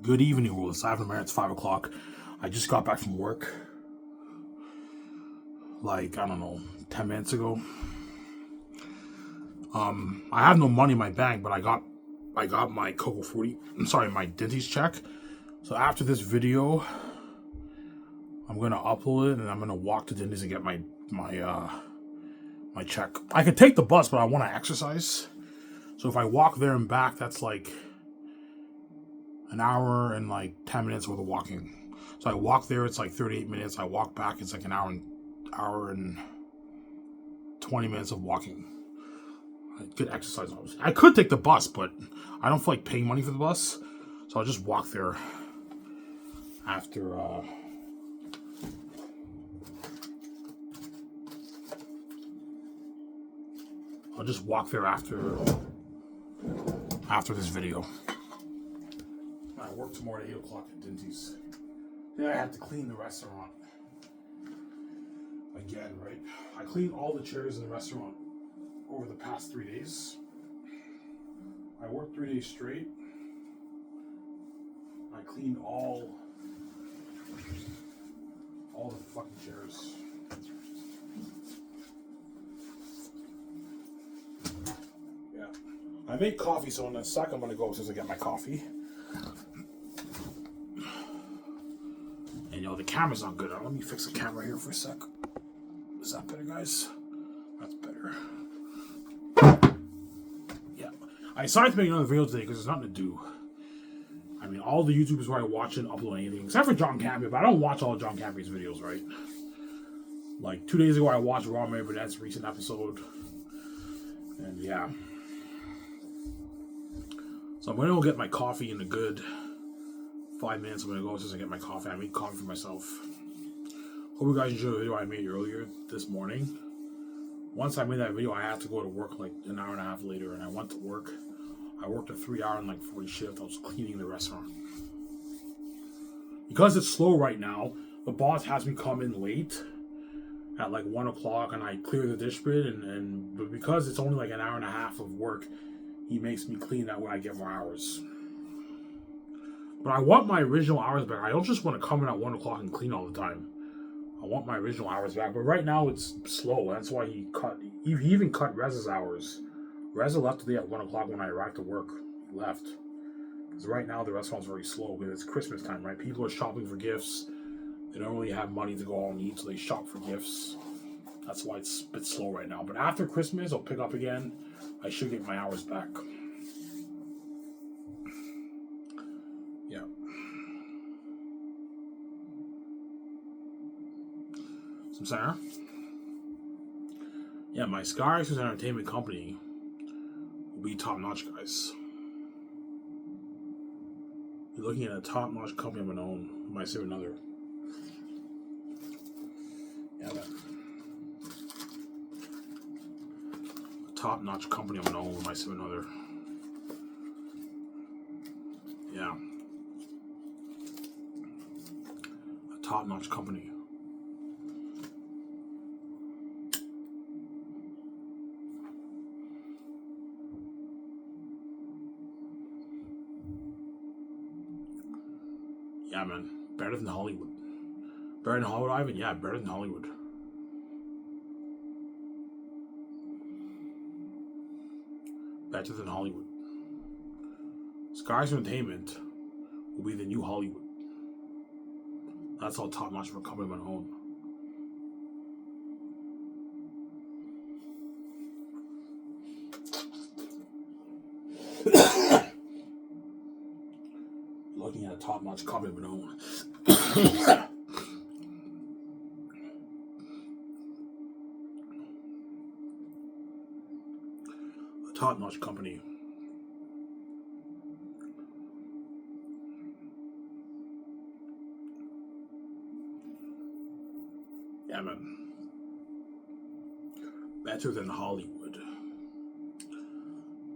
Good evening, world. It's Ivan Mayer. It's 5 o'clock. I just got back from work. Like, I don't know, 10 minutes ago. I have no money in my bank, but I got my my dentist check. So after this video, I'm gonna upload it and I'm gonna walk to dentist and get my check. I could take the bus, but I want to exercise. So if I walk there and back, that's like an hour and like 10 minutes worth of walking. So I walk there, it's like 38 minutes. I walk back, it's like an hour and 20 minutes of walking. Good exercise, obviously. I could take the bus, but I don't feel like paying money for the bus. So I'll just walk there after after this video. I work tomorrow at 8 o'clock at Dinty's. Then I have to clean the restaurant. Again, right? I cleaned all the chairs in the restaurant over the past 3 days. I worked 3 days straight. I cleaned all the fucking chairs. Yeah. I made coffee, so in a sec I'm gonna go upstairs and get my coffee. And the camera's not good. Let me fix the camera here for a sec. Is that better, guys? That's better. Yeah. I decided to make another video today because there's nothing to do. I mean, all the YouTubers where I watch and upload anything, except for John Campea, but I don't watch all of John Campea's videos, right? Like 2 days ago, I watched Raw Mary Burnett's recent episode. And yeah. So I'm going to go get my coffee in a good 5 minutes. I'm going to go upstairs and get my coffee. I made coffee for myself. Hope you guys enjoyed the video I made earlier this morning. Once I made that video, I had to go to work like an hour and a half later, and I went to work. I worked a 3 hour and like 40 shift. I was cleaning the restaurant. Because it's slow right now, the boss has me come in late at like 1 o'clock, and I clear the dish pit, but because it's only like an hour and a half of work, he makes me clean that way I get more hours. But I want my original hours back. I don't just want to come in at 1 o'clock and clean all the time. I want my original hours back. But right now it's slow. That's why he even cut Rez's hours. Reza left today at 1 o'clock when I arrived to work. He left. Because right now the restaurant's very slow because it's Christmas time, right? People are shopping for gifts. They don't really have money to go out and eat, so they shop for gifts. That's why it's a bit slow right now. But after Christmas, I'll pick up again. I should get my hours back. Yeah. Some Sarah. Yeah, my Sky Access Entertainment company will be top notch, guys. You're looking at a top notch company I'm gonna own. Might say another. Yeah, man. A top notch company I'm gonna own. Might say another. Yeah. A top notch company. Yeah, man. Better than Hollywood. Better than Hollywood, Ivan? Yeah, better than Hollywood. Better than Hollywood. Skies Entertainment will be the new Hollywood. That's all top notch for a company of my own. Looking at a top notch company of my own. A top notch company. Yeah, man. Better than Hollywood.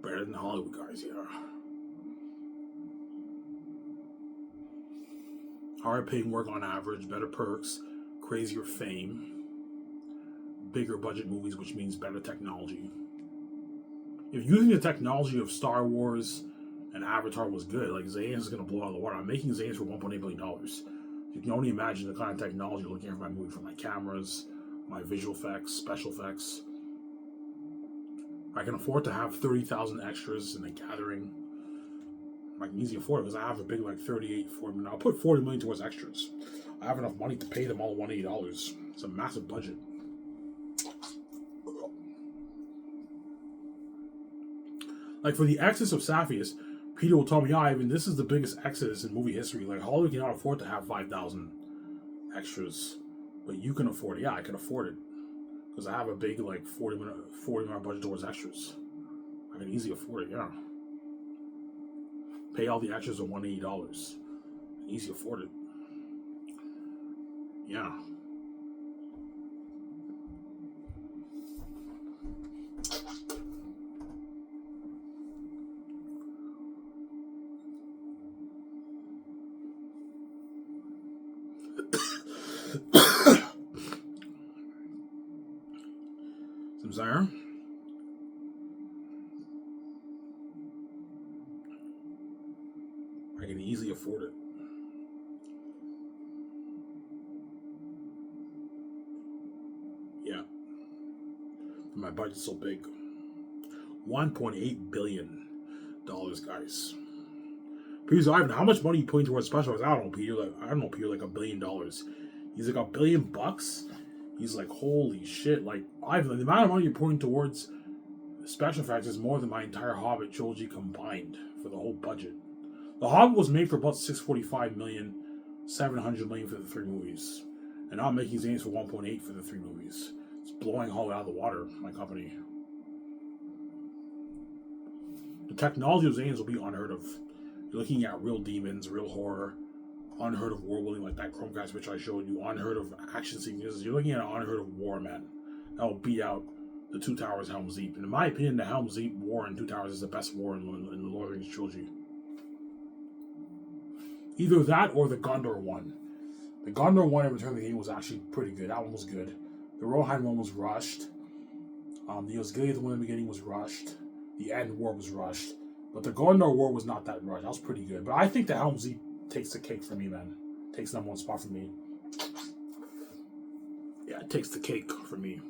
Better than Hollywood, guys, yeah. Higher paid work on average, better perks, crazier fame, bigger budget movies, which means better technology. If using the technology of Star Wars and Avatar was good. Like Zayn is gonna blow out of the water. I'm making Zayn for $1.8 billion. You can only imagine the kind of technology looking at my movie, from my cameras, my visual effects, special effects. I can afford to have 30,000 extras in a gathering. I can easily afford it because I have a big, like, 40 million. I'll put 40 million towards extras. I have enough money to pay them all $180. It's a massive budget. Like, for the Exodus of Sapphires, Peter will tell me, Ivan, this is the biggest Exodus in movie history. Like, Hollywood cannot afford to have 5,000 extras. But you can afford it. Yeah, I can afford it. Because I have a big, like, 40 minute budget towards extras. I can easily afford it, yeah. Pay all the extras of $180. Easy afford it. Yeah. Samsara? I can easily afford it. Yeah. My budget's so big. $1.8 billion, guys. Peter's Ivan, how much money are you putting towards special effects? I don't know, Peter. Like $1 billion. He's like $1 billion. He's like, holy shit! Like, Ivan, the amount of money you're putting towards special effects is more than my entire Hobbit trilogy combined for the whole budget. The Hobbit was made for about $645 million, $700 million for the 3 movies, and I'm making Zanes for 1.8 for the 3 movies. It's blowing Hollywood out of the water. My company. The technology of Zanes will be unheard of. You're looking at real demons, real horror, unheard of war building like that Chromecast which I showed you, unheard of action sequences. You're looking at an unheard of war, man. That will beat out the Two Towers Helm's Deep. And in my opinion, the Helm's Deep war in Two Towers is the best war in the Lord of the Rings trilogy. Either that or the Gondor one. The Gondor one in Return of the King was actually pretty good. That one was good. The Rohan one was rushed. The Osgiliath one in the beginning was rushed. The End War was rushed. But the Gondor War was not that rushed. That was pretty good. But I think the Helm's Deep takes the cake for me, man. Takes number 1 spot for me. Yeah, it takes the cake for me.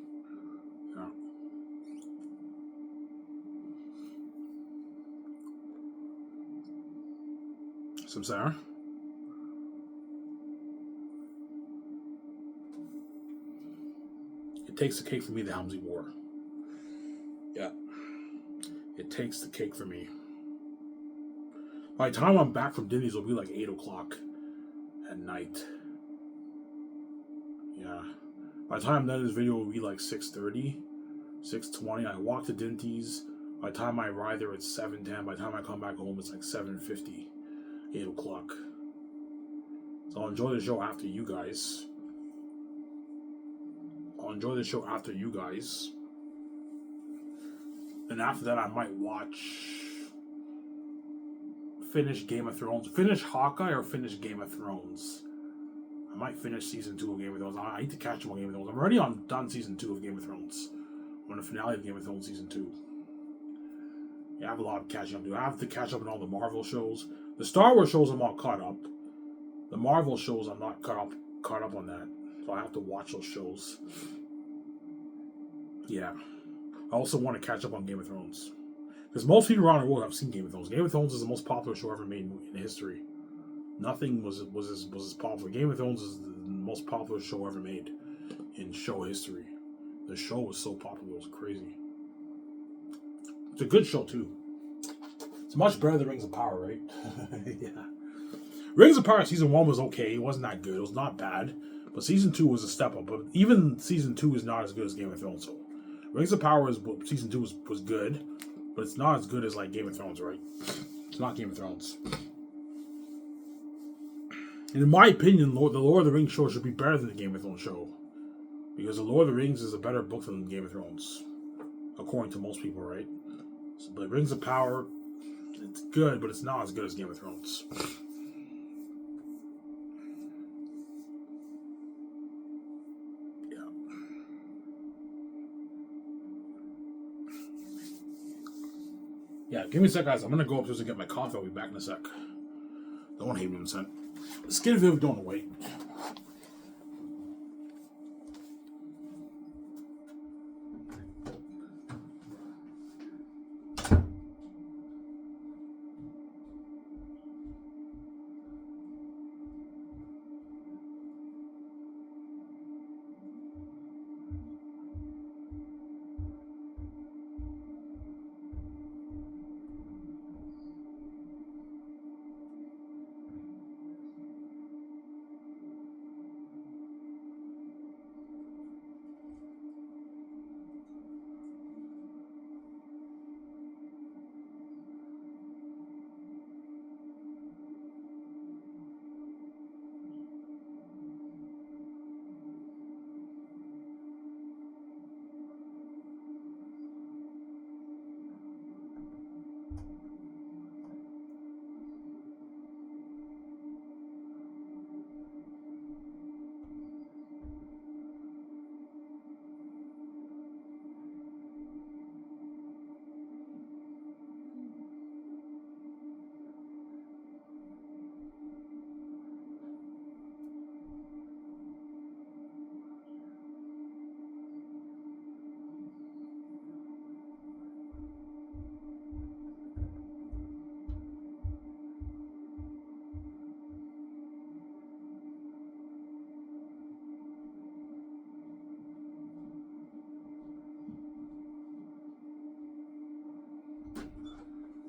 Yeah. Samsara? It takes the cake for me, the Helm's Deep War. Yeah. It takes the cake for me. By the time I'm back from Disney's, it'll be like 8 o'clock at night. Yeah. By the time I'm done with this video, it'll be like 6:30, 6:20. I walk to Dinty's. By the time I arrive there, it's 7:10. By the time I come back home, it's like 7:50, 8 o'clock. So I'll enjoy the show after you guys. And after that, I might finish Game of Thrones. Finish Hawkeye or finish Game of Thrones. I might finish season 2 of Game of Thrones. I need to catch up on Game of Thrones. I'm already done season 2 of Game of Thrones. I'm on the finale of Game of Thrones season 2. Yeah, I have a lot of catching up to do. I have to catch up on all the Marvel shows. The Star Wars shows I'm all caught up. The Marvel shows I'm not caught up on that. So I have to watch those shows. Yeah. I also want to catch up on Game of Thrones. Because most people around the world have seen Game of Thrones. Game of Thrones is the most popular show ever made in history. Nothing was as popular. Game of Thrones is the most popular show ever made in show history. The show was so popular, it was crazy. It's a good show too. It's much better than Rings of Power, right? Yeah. Rings of Power season 1 was okay. It wasn't that good. It was not bad. But season 2 was a step up. But even season 2 is not as good as Game of Thrones. So Rings of Power season 2 was good. But it's not as good as like Game of Thrones, right? It's not Game of Thrones. And in my opinion, the Lord of the Rings show should be better than the Game of Thrones show. Because the Lord of the Rings is a better book than Game of Thrones. According to most people, right? So, but Rings of Power, it's good, but it's not as good as Game of Thrones. Yeah, Give me a sec, guys. I'm gonna go upstairs and get my coffee. I'll be back in a sec. Don't hate me in a sec. Let's get a video don't wait.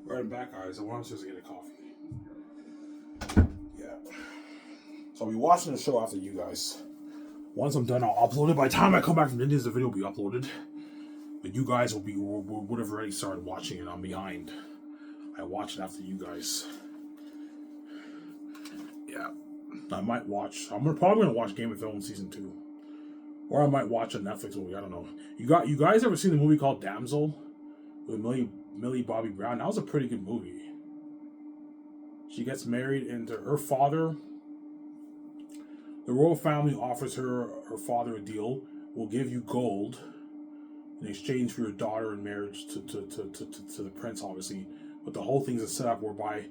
Right, I'm back, guys. I want to just get a coffee. Yeah. So I'll be watching the show after you guys. Once I'm done, I'll upload it. By the time I come back from India, the video will be uploaded. But you guys would have already started watching it. I'm behind. I watch it after you guys. Yeah. I might watch. Probably gonna watch Game of Thrones season 2, or I might watch a Netflix movie. I don't know. You guys ever seen the movie called Damsel with Millie Bobby Brown? That was a pretty good movie. She gets married, and her father, the royal family offers her father a deal. We'll give you gold in exchange for your daughter in marriage to the prince, obviously. But the whole thing's a setup whereby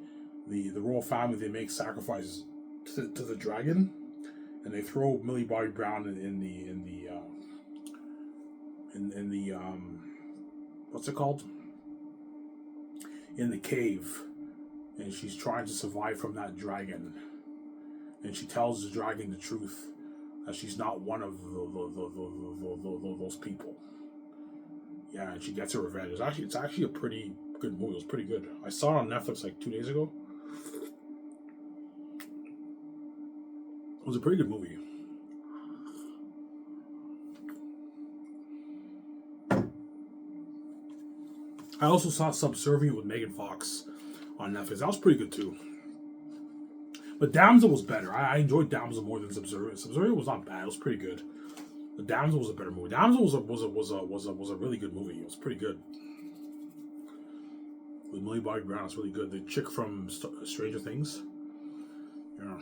the royal family, they make sacrifices to the dragon, and they throw Millie Bobby Brown in the what's it called? In the cave, and she's trying to survive from that dragon. And she tells the dragon the truth, that she's not one of those people. Yeah, and she gets her revenge. It's actually a pretty good movie. It was pretty good. I saw it on Netflix like 2 days ago. It was a pretty good movie. I also saw Subservient with Megan Fox on Netflix. That was pretty good too. But Damsel was better. I enjoyed Damsel more than Subservient. Subservient was not bad. It was pretty good. But Damsel was a better movie. Damsel was a really good movie. It was pretty good. With Millie Bobby Brown, it's really good. The chick from Stranger Things. Yeah.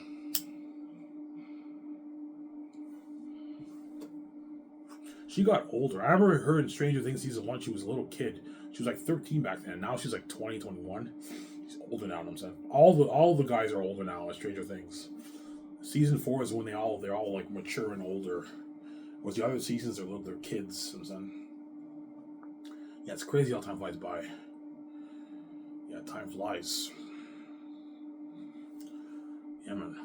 She got older. I remember her in Stranger Things season 1. She was a little kid. She was like 13 back then. Now she's like 20, 21. She's older now. I'm saying all the guys are older now in Stranger Things. Season 4 is when they're all like mature and older. Whereas the other seasons they're kids. I'm saying. Yeah, it's crazy how time flies by. Yeah, time flies. Yeah, man.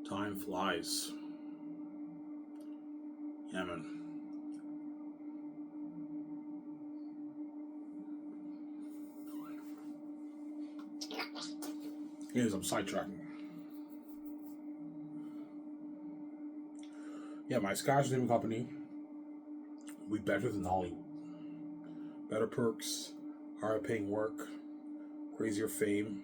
Time flies. Yeah, man. Here's I'm sidetracking. Yeah, my Scotch Living Company will be better than Hollywood. Better perks, higher paying work, crazier fame.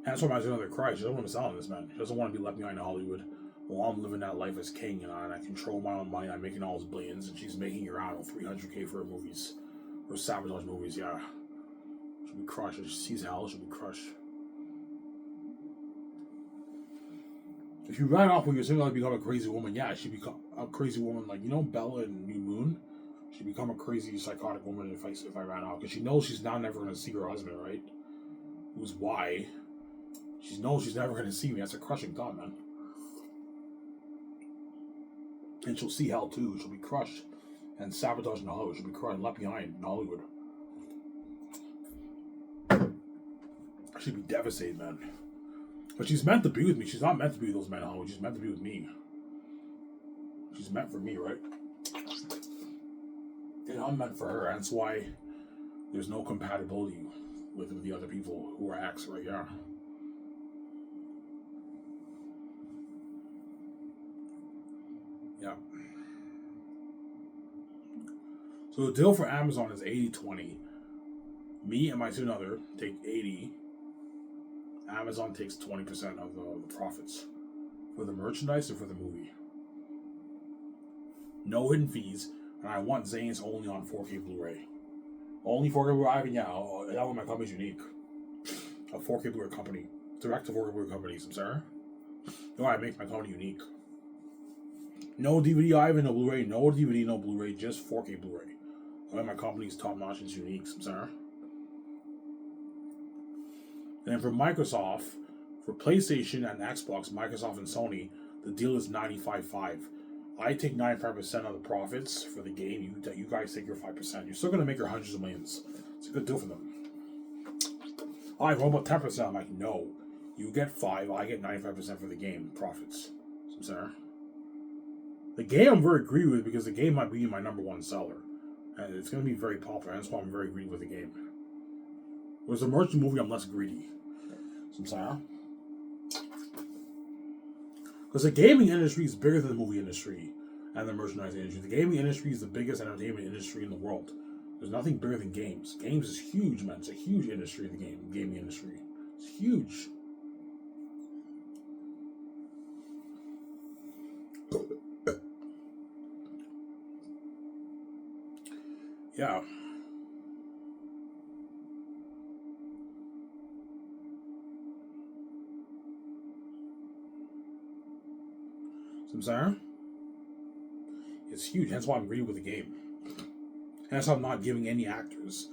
And that's why my mother cries. She doesn't want to sell on this, man. She doesn't want to be left behind in Hollywood. Well, I'm living that life as king, and I control my own money. I'm making all those billions, and she's making around $300K for her movies, her sabotage movies. Yeah, she'll be crushed. If she sees hell, she'll be crushed. If you run off when you're single and become a crazy woman, yeah, she become a crazy woman, like, you know, Bella in New Moon? She'd become a crazy, psychotic woman if I ran out. Because she knows she's now never going to see her husband, right? Who's why? She knows she's never going to see me. That's a crushing thought, man. And she'll see hell, too. She'll be crushed and sabotaged in Hollywood. She'll be crushed and left behind in Hollywood. She'd be devastated, man. But she's meant to be with me. She's not meant to be with those men in Hollywood. She's meant to be with me. She's meant for me, right? And I'm meant for her. That's why there's no compatibility with the other people who are acts right here. Yeah. So the deal for Amazon is 80-20. Me and my significant other take 80. Amazon takes 20% of the profits for the merchandise or for the movie. No hidden fees, and I want Zane's only on 4K Blu-ray. Only 4K Blu-ray, that one my company's unique. A 4K Blu-ray company. Direct to 4K Blu-ray companies, I'm sorry. No, I make my company unique. No DVD, Ivan, no Blu-ray, no DVD, no Blu-ray, just 4K Blu-ray. My company's top-notch and unique, I'm sorry. And then for Microsoft, for PlayStation and Xbox, Microsoft and Sony, the deal is 95-5. I take 95% of the profits for the game. You guys take your 5%. You're still going to make your hundreds of millions. It's a good deal for them. What about 10%? I'm like, no. You get 5, I get 95% for the game profits. So, the game I'm very greedy with because the game might be my number one seller. And it's going to be very popular. That's why I'm very greedy with the game. Whereas the merchant movie, I'm less greedy. So, because the gaming industry is bigger than the movie industry and the merchandise industry. The gaming industry is the biggest entertainment industry in the world. There's nothing bigger than games. Games is huge, man. It's a huge industry, the gaming industry. It's huge. Yeah. I'm sorry? It's huge. That's why I'm greedy with the game. And that's why I'm not giving any actors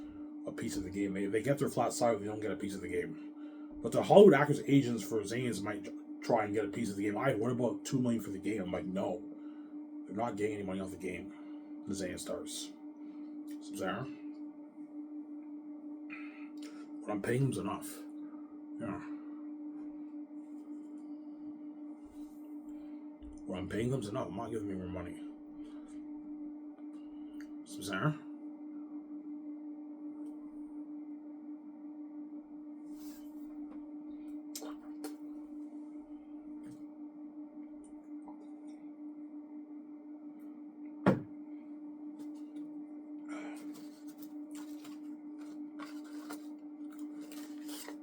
a piece of the game. They get their flat salary, they don't get a piece of the game. But the Hollywood actors' agents for Zane's might try and get a piece of the game. What about $2 million for the game? I'm like, no. They're not getting any money off the game. The Zane stars. So, Sarah? What I'm paying them's enough. Yeah. What I'm paying them's enough. I'm not giving them more money. So, Sarah?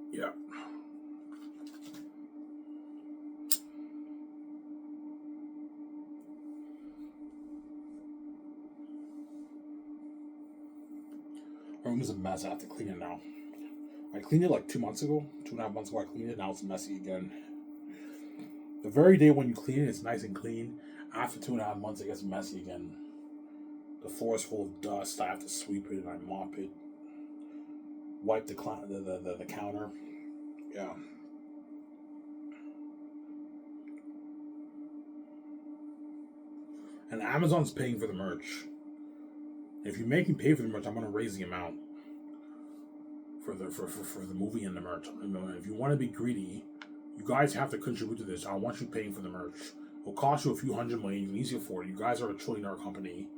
Yeah. My room is a mess. I have to clean it now. I cleaned it like 2 months ago. 2.5 months ago I cleaned it. Now it's messy again. The very day when you clean it, it's nice and clean. After 2.5 months, it gets messy again. The floor is full of dust. I have to sweep it and I mop it. Wipe the counter. Yeah. And Amazon's paying for the merch. If you make me pay for the merch, I'm gonna raise the amount for the movie and the merch. If you want to be greedy, you guys have to contribute to this. I want you paying for the merch. It'll cost you a few $100 million. You can easily afford it. You guys are a $1 trillion company.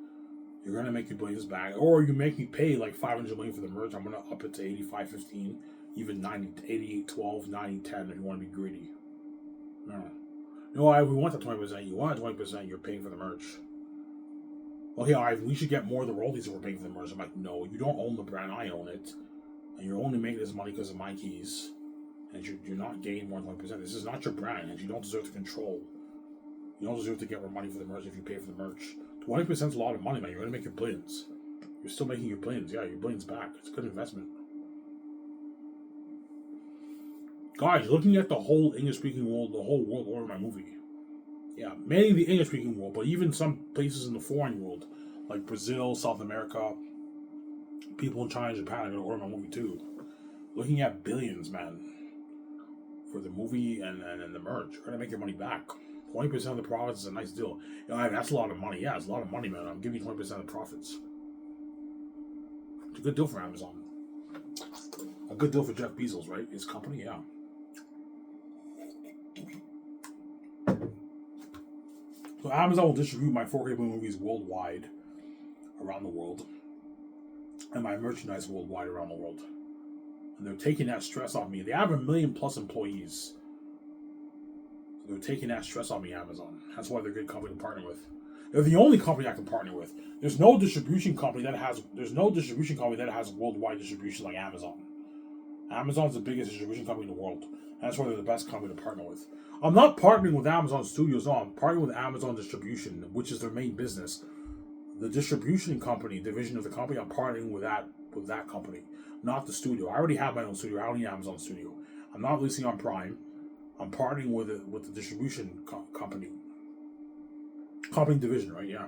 You're gonna make your billions back, or you make me pay like $500 million for the merch. I'm gonna up it to 85-15, even 88-12, 90-10 if you want to be greedy. No, we want the 20%. You want 20%. You're paying for the merch. Well, yeah, we should get more of the royalties if we're paying for the merch. I'm like, no, you don't own the brand. I own it, and you're only making this money because of my keys, and you're not getting more than 20%. This is not your brand, and you don't deserve to control. You don't deserve to get more money for the merch if you pay for the merch. 20% is a lot of money, man. You're going to make your billions. You're still making your billions. Yeah, your billions back. It's a good investment. Guys, looking at the whole English-speaking world, the whole world order my movie. Yeah, mainly the English speaking world, but even some places in the foreign world, like Brazil, South America, people in China, Japan are gonna order my movie too. Looking at billions, man, for the movie and the merch. You're gonna make your money back. 20% of the profits is a nice deal. You know, that's a lot of money. Yeah, it's a lot of money, man. I'm giving you 20% of the profits. It's a good deal for Amazon. A good deal for Jeff Bezos, right? His company, yeah. So Amazon will distribute my 4K movies worldwide, around the world, and my merchandise worldwide around the world. And they're taking that stress off me. They have 1 million plus employees. So they're taking that stress off me, Amazon. That's why they're a good company to partner with. They're the only company I can partner with. There's no distribution company that has worldwide distribution like Amazon. Amazon's the biggest distribution company in the world. That's why they're the best company to partner with. I'm not partnering with Amazon Studios, no, I'm partnering with Amazon Distribution, which is their main business. The distribution company, division of the company, I'm partnering with that company, not the studio. I already have my own studio. I don't need Amazon Studio. I'm not releasing on Prime. I'm partnering with the distribution company division, right? Yeah.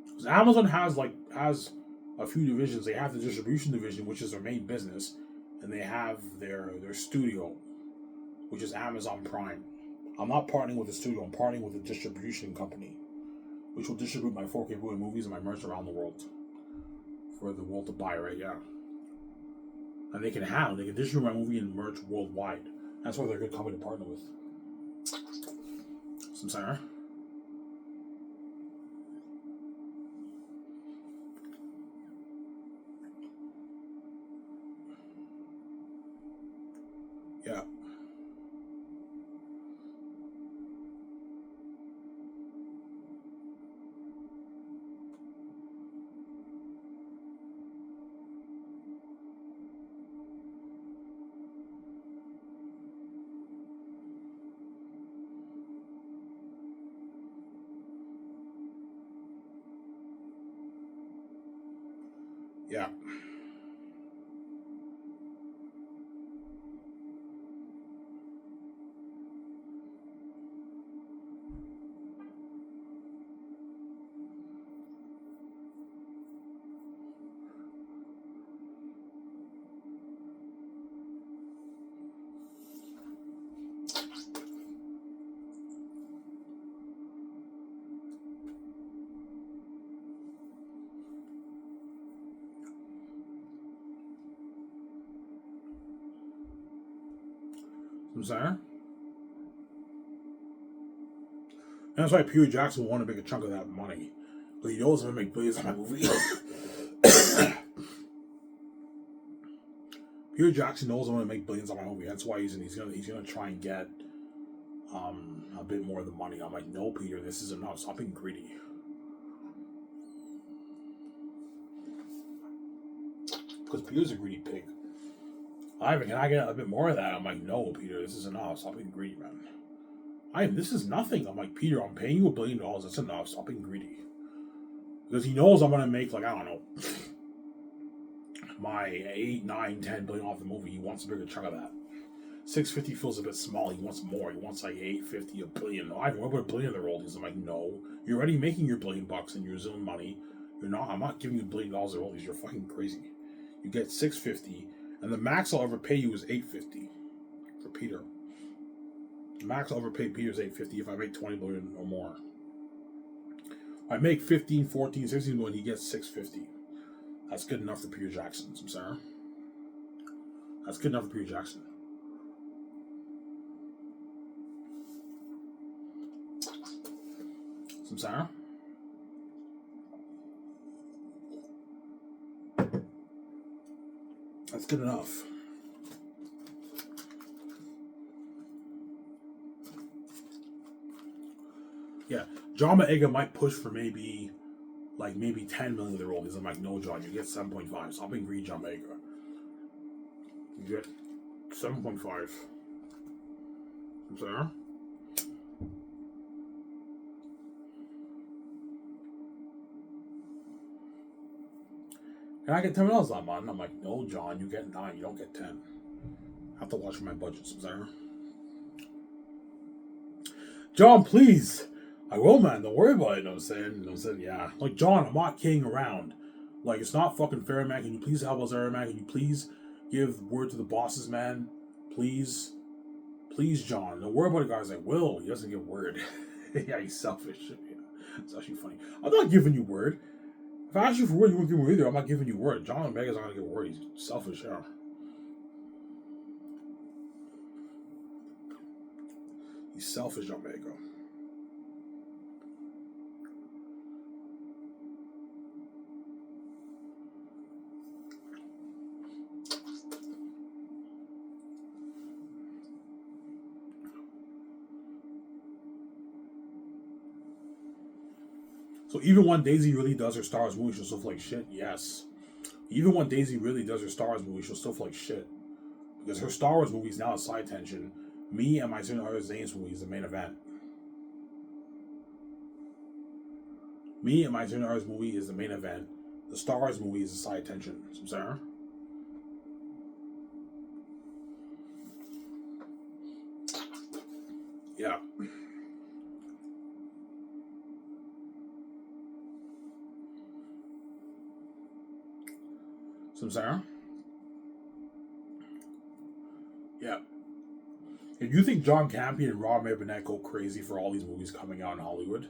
Because Amazon has a few divisions. They have the distribution division, which is their main business, and they have their studio, which is Amazon Prime. I'm not partnering with the studio. I'm partnering with the distribution company, which will distribute my 4K Blu-ray movies and my merch around the world for the world to buy, right? Yeah. And they can distribute my movie and merch worldwide. That's why they're a good company to partner with. So I'm sorry. Yeah. Yeah. I'm sorry. And that's why Peter Jackson will want to make a chunk of that money. But he knows I'm gonna make billions on my movie. Peter Jackson knows I'm gonna make billions on my movie. That's why he's gonna try and get a bit more of the money. I'm like, no, Peter, this is enough. Stop being greedy. Because Peter's a greedy pig. Ivan, can I get a bit more of that? I'm like, no, Peter, this is enough. Stop being greedy, man. This is nothing. I'm like, Peter, I'm paying you $1 billion. That's enough. Stop being greedy. Because he knows I'm gonna make, like, I don't know, my 8, 9, 10 billion off the movie. He wants a bigger chunk of that. 650 feels a bit small. He wants more. He wants like 850, $1 billion. No, Ivan, what about $1 billion in the royalties? I'm like, no. You're already making your $1 billion in your Zoom money. I'm not giving you $1 billion in royalties. You're fucking crazy. You get 650, and the max I'll ever pay you is 850 for Peter. The max I'll ever pay Peter is 850 if I make 20 billion or more. If I make 15, 14, 16 billion, he gets 650. That's good enough for Peter Jackson. I'm sorry. That's good enough for Peter Jackson. I'm sorry. That's good enough. Yeah, John Boyega might push for maybe 10 million of the royalties. I'm like, no, John, you get 7.5. Stop being greedy, John Boyega. You get 7.5. I'm sorry. Can I get $10 that month? I'm like, no, John, you get 9. You don't get 10. I have to watch my budgets. I'm sorry. John, please. I will, man. Don't worry about it. You know what I'm saying? You know what I'm saying? Yeah. Like, John, I'm not kidding around. Like, it's not fucking fair, man. Can you please help us out, man? Can you please give word to the bosses, man? Please. Please, John. Don't worry about it, guys. Like, Will, he doesn't give word. Yeah, he's selfish. Yeah. It's actually funny. I'm not giving you word. If I ask you for word, you won't give me either. I'm not giving you word. John Omega's not gonna give word. He's selfish, yeah. He's selfish, Omega. So even when Daisy really does her Star Wars movie, she'll still feel like shit. Yes. Even when Daisy really does her Star Wars movie, she'll still feel like shit. Because her Star Wars movie is now a side tension. Me and my Zane Zane's movie is the main event. Me and my Zane movie is the main event. The Star Wars movie is a side tension. I'm sorry. Yeah. So I'm sorry. Yeah. If you think John Campea and Rob Burnett go crazy for all these movies coming out in Hollywood,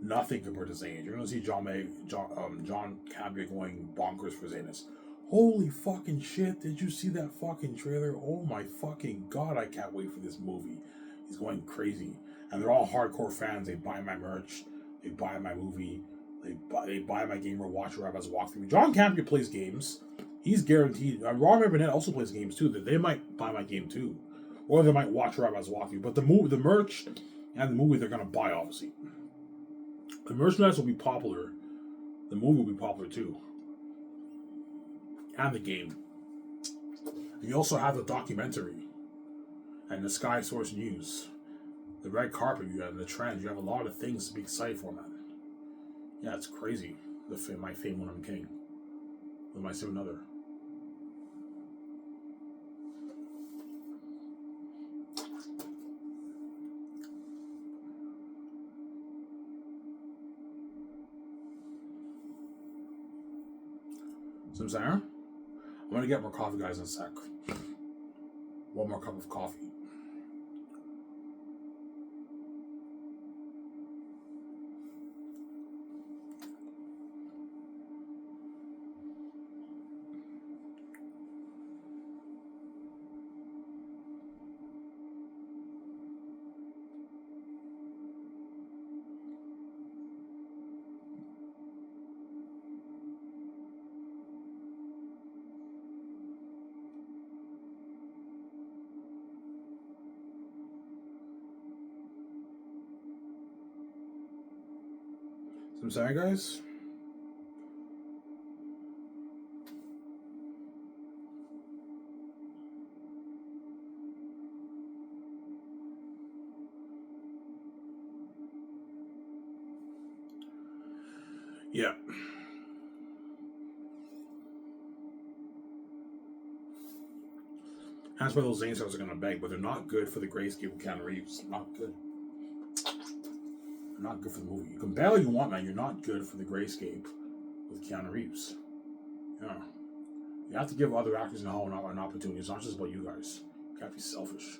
nothing compared to Zane. You're gonna see John Campea going bonkers for Zanus. Holy fucking shit! Did you see that fucking trailer? Oh my fucking god! I can't wait for this movie. He's going crazy, and they're all hardcore fans. They buy my merch, they buy my movie, they buy my game or watch wherever I walk through. John Campea plays games. He's guaranteed. Robert Burnett also plays games too. That they might buy my game too, or they might watch wherever I walk through. But the merch, and the movie they're gonna buy obviously. The merchandise will be popular. The movie will be popular too. And the game. And you also have the documentary. And the Sky Source News. The red carpet you have, and the trends. You have a lot of things to be excited for, man. Yeah, it's crazy. My fame when I'm king. With my significant other. So I'm saying, I'm gonna get more coffee, guys, in a sec. One more cup of coffee. So I'm saying, guys. Yeah. That's why those Zane stars are gonna beg, but they're not good for the grayscale with Keanu Reeves. Not good. They're not good for the movie. You can bet all you want, man. You're not good for the grayscape with Keanu Reeves. Yeah. You have to give other actors in Hollywood an opportunity. It's not just about you guys. You can't be selfish.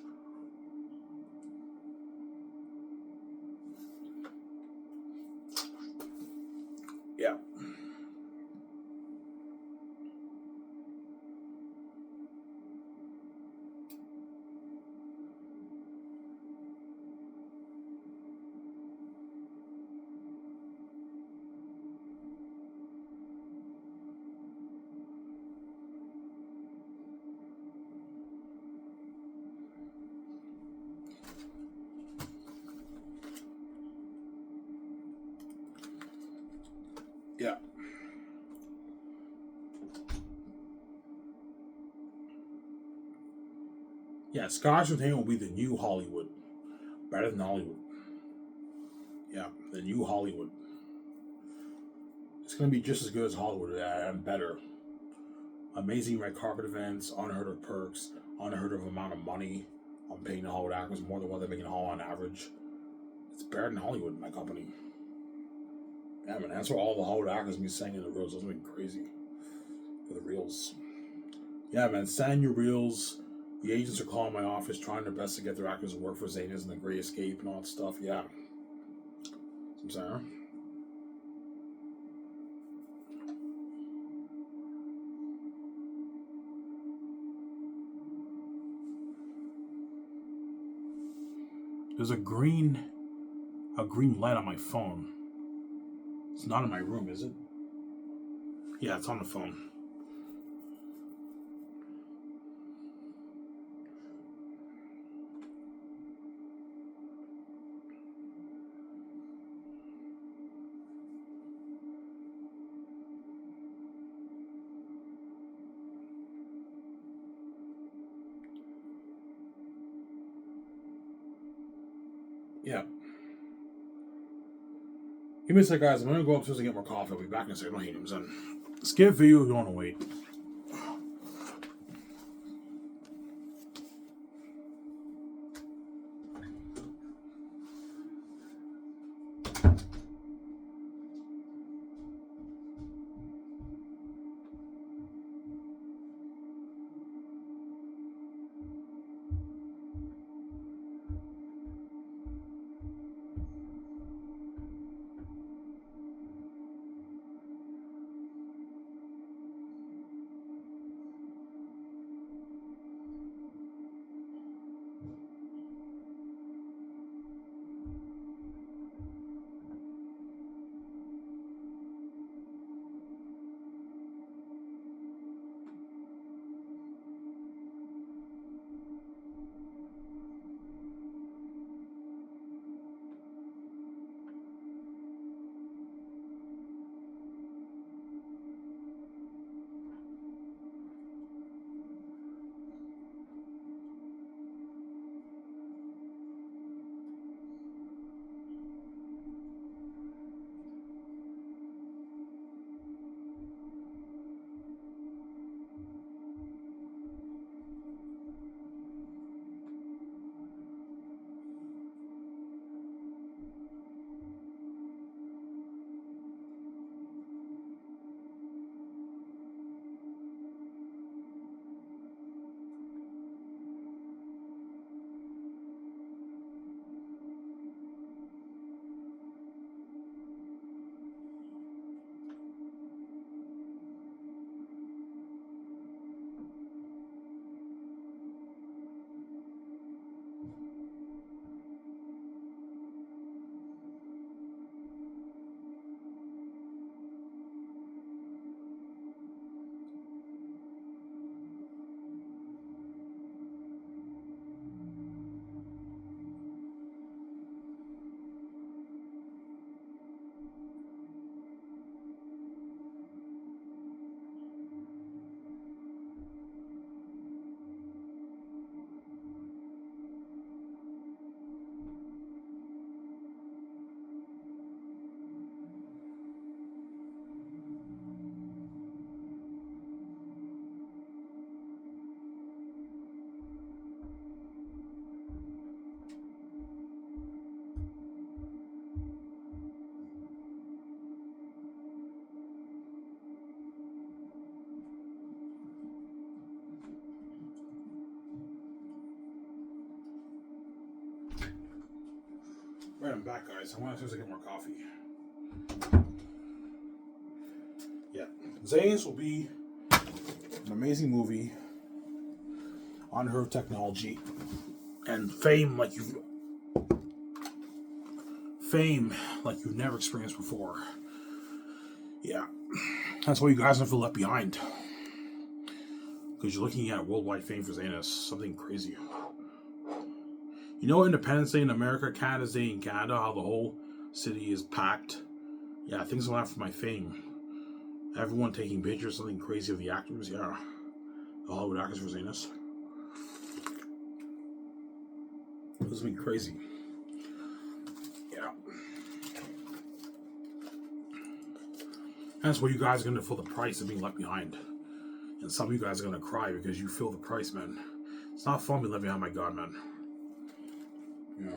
Yeah. Yeah. Yeah, Scottish Entertainment will be the new Hollywood. Better than Hollywood. Yeah, the new Hollywood. It's going to be just as good as Hollywood and better. Amazing red carpet events, unheard of perks, unheard of amount of money I'm paying the Hollywood actors, more than what they're making Hollywood on average. It's better than Hollywood, my company. Yeah, man, that's where all the Hollywood actors be saying in the reels. That's been crazy for the reels. Yeah, man, send your reels. The agents are calling my office, trying their best to get their actors to work for Zanas and The Great Escape and all that stuff. Yeah. I'm saying. There's a green light on my phone. It's not in my room, is it? Yeah, it's on the phone. Yeah. Give me a sec, guys. I'm gonna go upstairs and get more coffee. I'll be back in a second. Don't hate him, son. Skip video if you want to wait. Right, I'm back, guys. I want to get more coffee. Yeah. Zane's will be an amazing movie on her technology and fame like you've never experienced before. Yeah. That's why you guys don't feel left behind. Because you're looking at worldwide fame for Zanis. Something crazy. You know Independence Day in America, Canada's Day in Canada, how the whole city is packed? Yeah, things like that for my fame. Everyone taking pictures, something crazy of the actors, yeah. The Hollywood actors for Zanis. This has been crazy. Yeah. That's where you guys are going to feel the price of being left behind. And some of you guys are going to cry because you feel the price, man. It's not fun being left behind, my God, man. Yeah.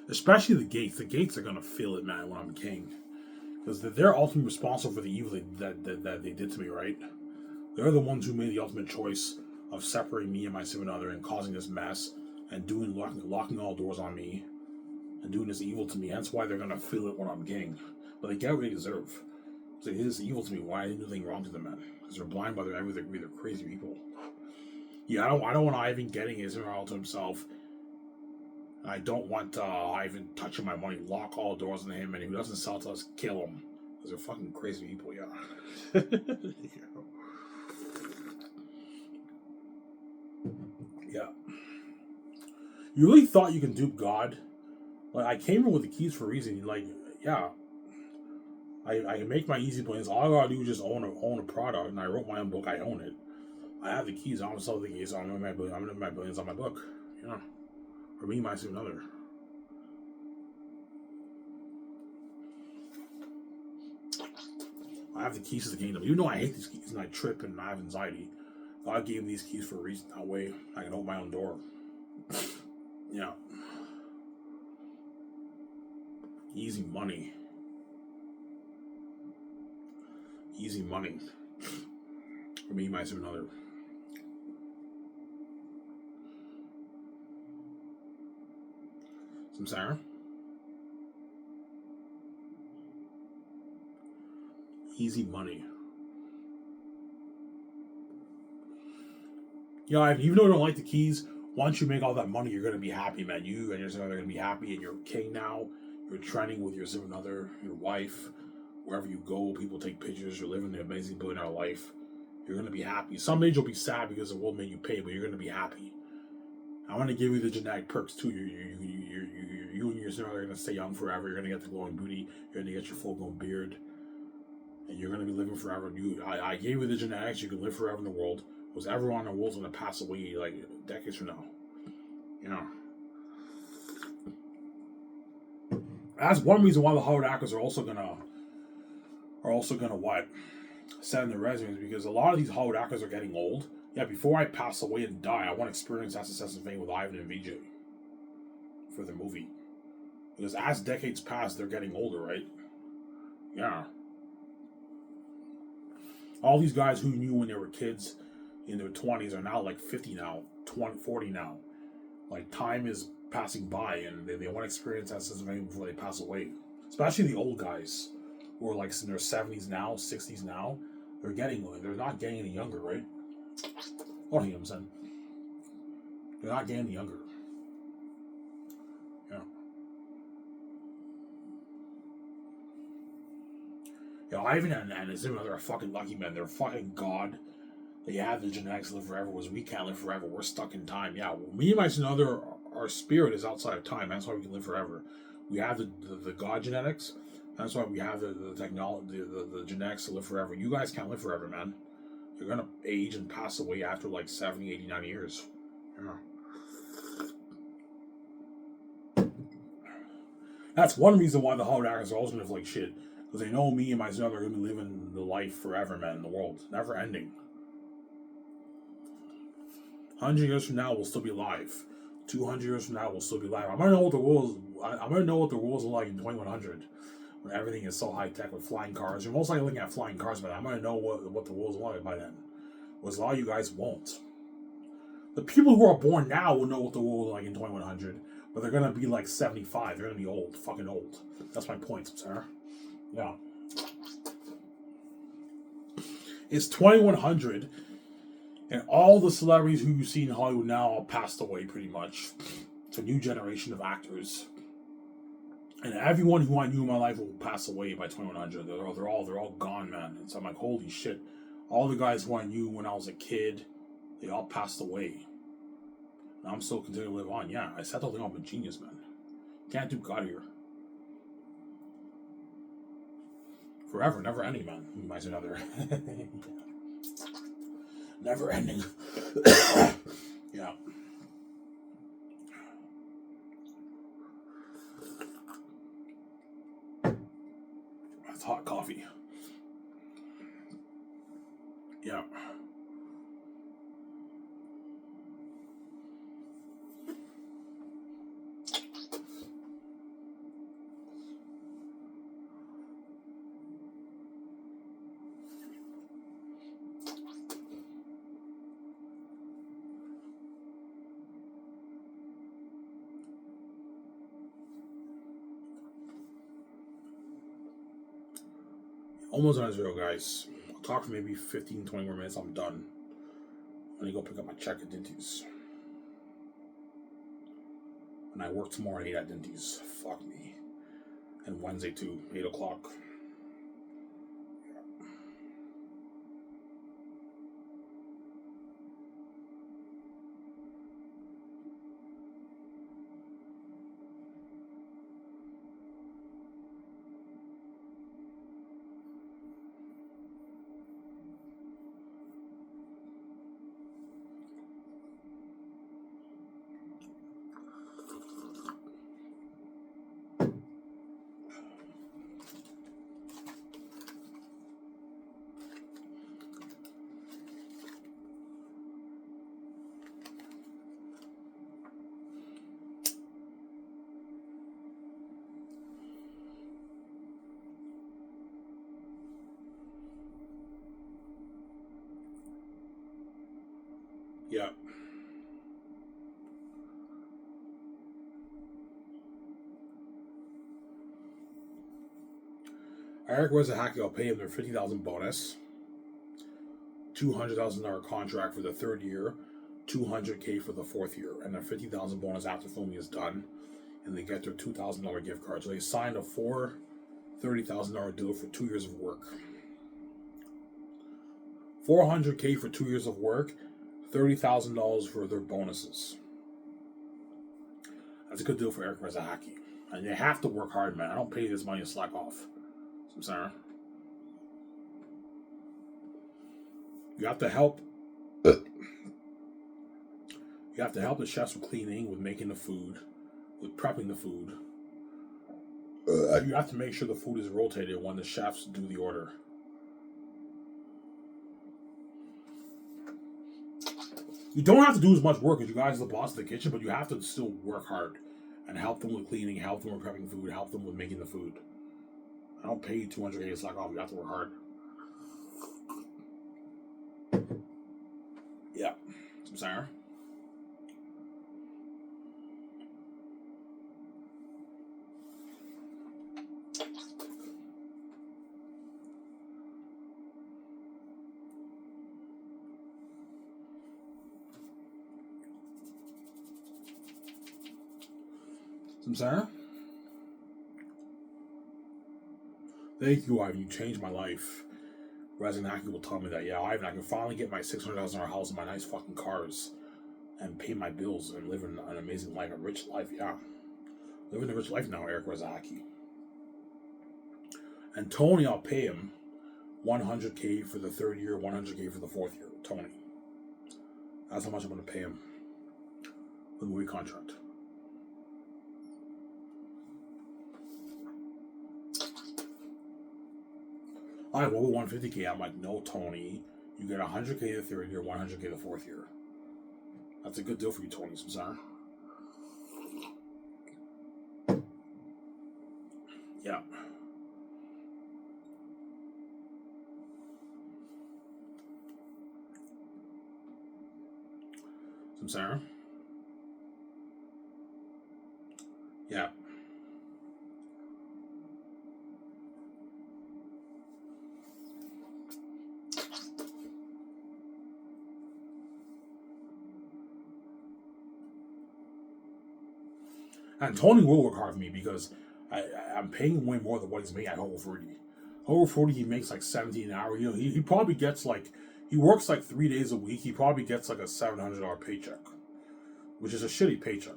Especially the Gates. The Gates are gonna feel it, man, when I'm king. Because they're ultimately responsible for the evil that they did to me, right? They're the ones who made the ultimate choice of separating me and my significant other and causing this mess and locking all doors on me and doing this evil to me. Hence why they're gonna feel it when I'm king. But they get what they deserve. So it is evil to me. Why I didn't do anything wrong to them, man? Because they're blind by their everything. They're crazy people. Yeah, I don't want Ivan getting Israel to himself. I don't want Ivan touching my money. Lock all doors on him, and if he doesn't sell to us, kill him. Because they're fucking crazy people, yeah. Yeah. You really thought you can dupe God? Like, I came in with the keys for a reason. Like, yeah. I can make my easy plans. All I gotta do is just own a product, and I wrote my own book. I own it. I have the keys. I don't sell the keys. I'm gonna my billions on my book. You know, or me, my significant other. I have the keys to the kingdom. Even though I hate these keys and I trip and I have anxiety, God gave me these keys for a reason. That way, I can open my own door. Yeah. Easy money. Easy money. For me, my significant other. Some Sarah. Easy money. Yeah, even though I don't like the keys, once you make all that money, you're gonna be happy, man. You and your significant other are gonna be happy, and you're king now. You're trending with your significant other, your wife. Wherever you go, people take pictures. You're living an amazing billionaire life. You're gonna be happy. Some days you'll be sad because the world made you pay, but you're gonna be happy. I want to give you the genetic perks too. You and your significant other are gonna stay young forever. You're gonna get the glowing booty. You're gonna get your full blown beard, and you're gonna be living forever. I gave you the genetics. You can live forever in the world. Because everyone in the world's gonna pass away like decades from now. You know. That's one reason why the Hollywood actors are also gonna what? Send their resumes, because a lot of these Hollywood actors are getting old. Yeah, before I pass away and die, I want to experience that success and fame with Ivan and VJ for the movie. Because as decades pass, they're getting older, right? Yeah. All these guys who knew when they were kids in their 20s are now like 50 now, 20, 40 now. Like, time is passing by, and they want to experience that sense of fame before they pass away. Especially the old guys who are like in their 70s now, 60s now. They're not getting any younger, right? Oh, you know what I'm saying? They're not getting any younger. Yeah. Yeah, Ivan and his brother are fucking lucky, men. They're fucking God. They have the genetics to live forever, whereas we can't live forever. We're stuck in time. Yeah, well, me and my other, our spirit is outside of time. That's why we can live forever. We have the God genetics. That's why we have the technology, the genetics to live forever. You guys can't live forever, man. You're gonna age and pass away after like 70, 80, 90 years. Yeah. That's one reason why the Hollywood actors are always gonna live like shit. Because they know me and my son are gonna be living the life forever, man, in the world. Never ending. 100 years from now, we'll still be alive. 200 years from now, we'll still be alive. I'm gonna know what the world's like in 2100, when everything is so high tech with flying cars. You're most likely looking at flying cars, but I'm gonna know what the world's like by then. Whereas a lot of you guys won't. The people who are born now will know what the world is like in 2100, but they're gonna be like 75. They're gonna be old, fucking old. That's my point, sir. Yeah. It's 2100. And all the celebrities who you see in Hollywood now all passed away, pretty much. It's a new generation of actors. And everyone who I knew in my life will pass away by 2100. They're all gone, man. And so I'm like, holy shit. All the guys who I knew when I was a kid, they all passed away. And I'm still continuing to live on. Yeah, I set the thing up a genius, man. Can't do God here. Forever, never ending, man. You might say another. Never ending. Yeah. That's hot coffee. Yeah. Almost done this video, guys. I'll talk for maybe 15, 20 more minutes. I'm done. I'm gonna go pick up my check at Dinty's. And I work tomorrow at 8 at Dinty's. Fuck me. And Wednesday too, 8 o'clock. Yeah. Eric Wezahaki, I'll pay him their $50,000 bonus, $200,000 contract for the third year, $200K for the fourth year, and their $50,000 bonus after filming is done, and they get their $2,000 gift card. So they signed a $30,000 deal for 2 years of work. $400K for 2 years of work, $30,000 for their bonuses. That's a good deal for Eric Wezahaki. And they have to work hard, man. I don't pay you this money to slack off. I'm sorry. You have to help. You have to help the chefs with cleaning, with making the food, with prepping the food. You have to make sure the food is rotated when the chefs do the order. You don't have to do as much work as you guys are the boss of the kitchen, but you have to still work hard and help them with cleaning, help them with prepping food, help them with making the food. I don't pay you $200 to slack off. You have to work hard. Yeah. Some sour. Some sour. Thank you, Ivan. You changed my life. Rezanaki will tell me that, yeah, Ivan, I can finally get my $600,000 house and my nice fucking cars and pay my bills and live an amazing life, a rich life, yeah. Living a rich life now, Eric Rezanaki. And Tony, I'll pay him $100K for the third year, $100K for the fourth year. Tony. That's how much I'm going to pay him for the movie contract. All right, what about 150K? I'm like, no, Tony. You get 100K the third year, 100K the fourth year. That's a good deal for you, Tony. I'm sorry. Yeah. Some Sarah. Yeah. And Tony will work hard for me because I'm paying him way more than what he's making at Hobo 40. Hobo 40, he makes like 17 an hour. You know, he probably gets like, he works like 3 days a week. He probably gets like a $700 paycheck, which is a shitty paycheck.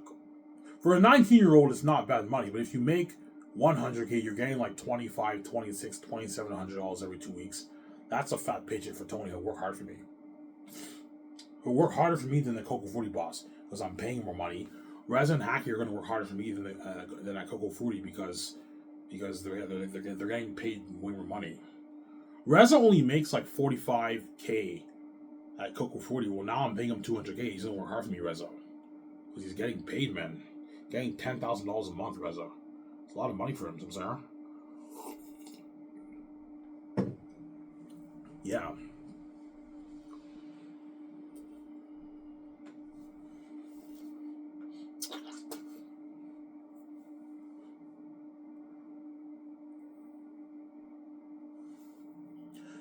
For a 19-year-old, it's not bad money, but if you make 100K, you're getting like $2,500, $2,600, $2,700 every 2 weeks. That's a fat paycheck for Tony. He'll work hard for me. He'll work harder for me than the Coco 40 boss because I'm paying more money. Reza and Hacky are going to work harder for me than at Coco 40 because they're getting paid way more money. Reza only makes like 45K at Coco 40. Well, now I'm paying him 200K. He's going to work hard for me, Reza, because he's getting paid, man. Getting $10,000 a month, Reza. It's a lot of money for him, Samsara. Yeah.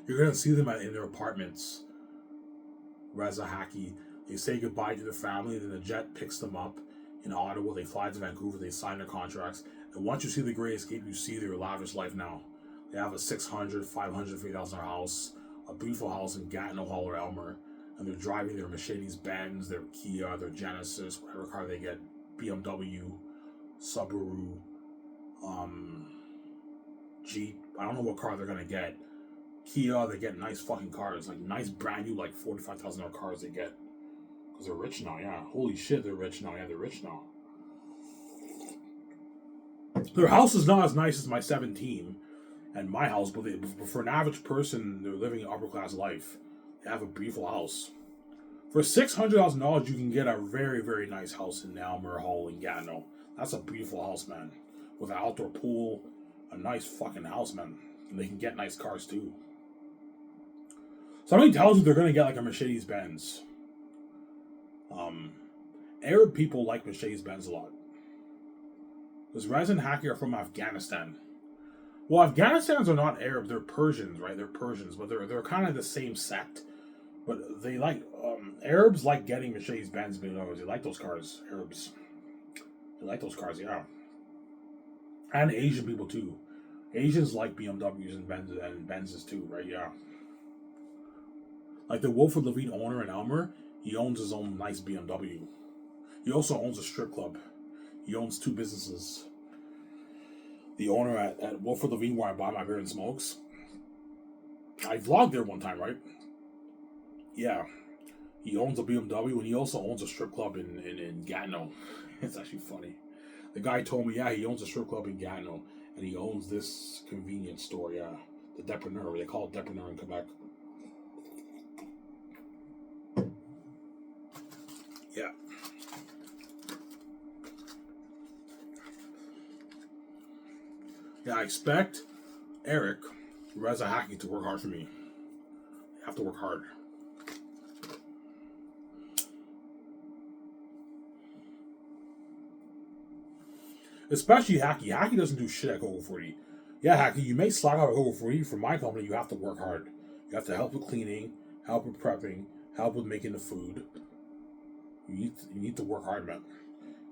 You're gonna see them in their apartments. Reza Haki. They say goodbye to their family, then the jet picks them up in Ottawa. They fly to Vancouver. They sign their contracts. And once you see the Great Escape, you see their lavish life now. They have a $600,000, $550,000 house, a beautiful house in Gatineau Hall or Elmer, and they're driving their Mercedes-Benz, their Kia, their Genesis, whatever car they get, BMW, Subaru, Jeep. I don't know what car they're gonna get. Kia, they get nice fucking cars, like nice brand new, like $45,000 cars they get. Because they're rich now, yeah. Holy shit, they're rich now. Yeah, they're rich now. Their house is not as nice as my 17 and my house, but for an average person, they're living an upper class life. They have a beautiful house. For $600,000, you can get a very, very nice house in Elmer Hall in Gatineau. That's a beautiful house, man. With an outdoor pool, a nice fucking house, man. And they can get nice cars too. Somebody tells you they're gonna get like a Mercedes-Benz. Arab people like Mercedes-Benz a lot. Because Reza and Haki are from Afghanistan. Well, Afghanistans are not Arab, they're Persians, right? They're Persians, but they're kind of the same sect. But they like, Arabs like getting Mercedes-Benz BMWs. They like those cars, Arabs. They like those cars, yeah. And Asian people too. Asians like BMWs and Benzes too, right? Yeah. Like the Wilfred Levine owner in Elmer, he owns his own nice BMW. He also owns a strip club. He owns 2 businesses. The owner at Wilfred Levine, where I buy my beer and smokes, I vlogged there one time, right? Yeah. He owns a BMW and he also owns a strip club in Gatineau. It's actually funny. The guy told me, yeah, he owns a strip club in Gatineau and he owns this convenience store, yeah. The Depreneur. They call it Depreneur in Quebec. Yeah. Yeah, I expect Eric, Reza Haki, to work hard for me. They have to work hard. Especially Haki. Haki doesn't do shit at Coco 40. Yeah, Haki, you may slack out at Coco 40. For my company, you have to work hard. You have to help with cleaning, help with prepping, help with making the food. You need to work hard, man.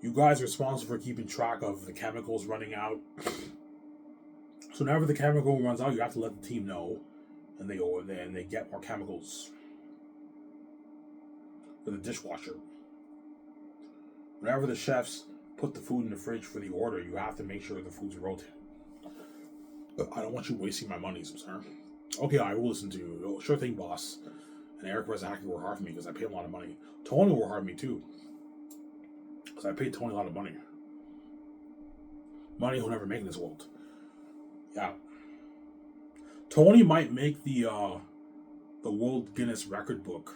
You guys are responsible for keeping track of the chemicals running out. So whenever the chemical runs out, you have to let the team know, and they get more chemicals for the dishwasher. Whenever the chefs put the food in the fridge for the order, you have to make sure the food's rotated. I don't want you wasting my money, sir. Okay, I will listen to you. Oh, sure thing, boss. And Eric Rezaki worked hard for me because I paid him a lot of money. Tony worked hard for me too, because I paid Tony a lot of money. Money he'll never make in this world. Yeah. Tony might make the World Guinness Record book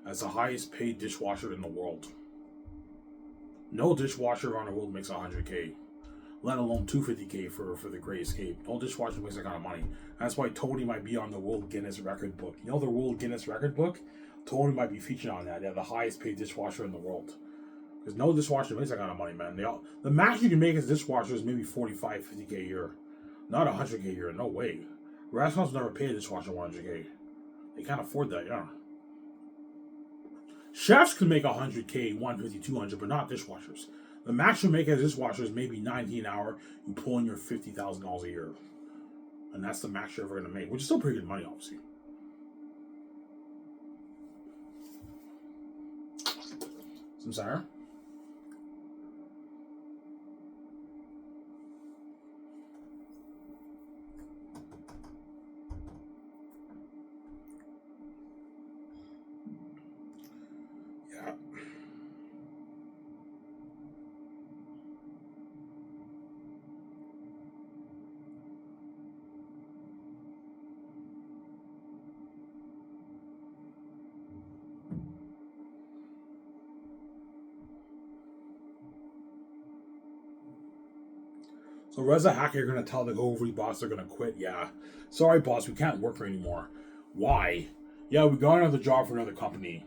as the highest paid dishwasher in the world. No dishwasher around the world makes $100K, let alone $250K for the Great Escape. No dishwasher makes that kind of money. That's why Tony might be on the World Guinness Record book. You know the World Guinness Record book? Tony might be featured on that. They're the highest paid dishwasher in the world. Because no dishwasher makes that kind of money, man. The max you can make as a dishwasher is maybe 45, 50K a year. Not 100K a year, no way. Restaurants never pay a dishwasher 100K. They can't afford that, yeah. Chefs can make 100K, 150, 200, but not dishwashers. The max you make as a dishwasher is maybe $90 an hour. You pull in your $50,000 a year. And that's the max you're ever going to make, which is still pretty good money, obviously. Samsara? So Reza Haki are going to tell the Govri boss they're going to quit. Yeah. Sorry, boss, we can't work for anymore. Why? Yeah, we got another job for another company.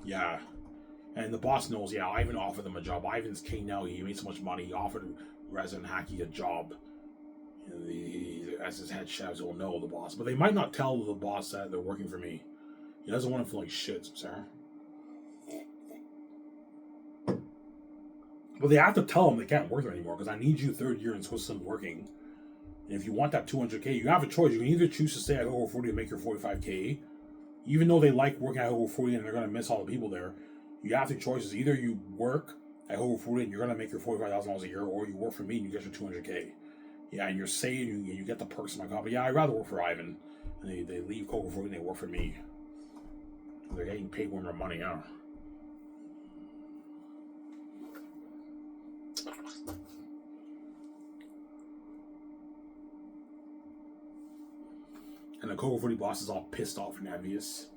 Yeah. And the boss knows, yeah, Ivan offered them a job. Ivan's king now. He made so much money. He offered Reza and Haki a job. as his head chefs will know the boss, but they might not tell the boss that they're working for me. He doesn't want to feel like shit, Sarah. But they have to tell him they can't work there anymore because I need you third year in Switzerland working. And if you want that 200K, you have a choice. You can either choose to stay at Hobo 40 and make your 45K, even though they like working at Hobo 40 and they're going to miss all the people there. You have two choices. Either you work at Hobo 40 and you're going to make your $45,000 a year, or you work for me and you get your 200K. Yeah, and you're safe and you get the perks of my company. Yeah, I'd rather work for Ivan. And they leave Hobo 40 and they work for me. They're getting paid more money, yeah. And the Hobo 40 boss is all pissed off and envious.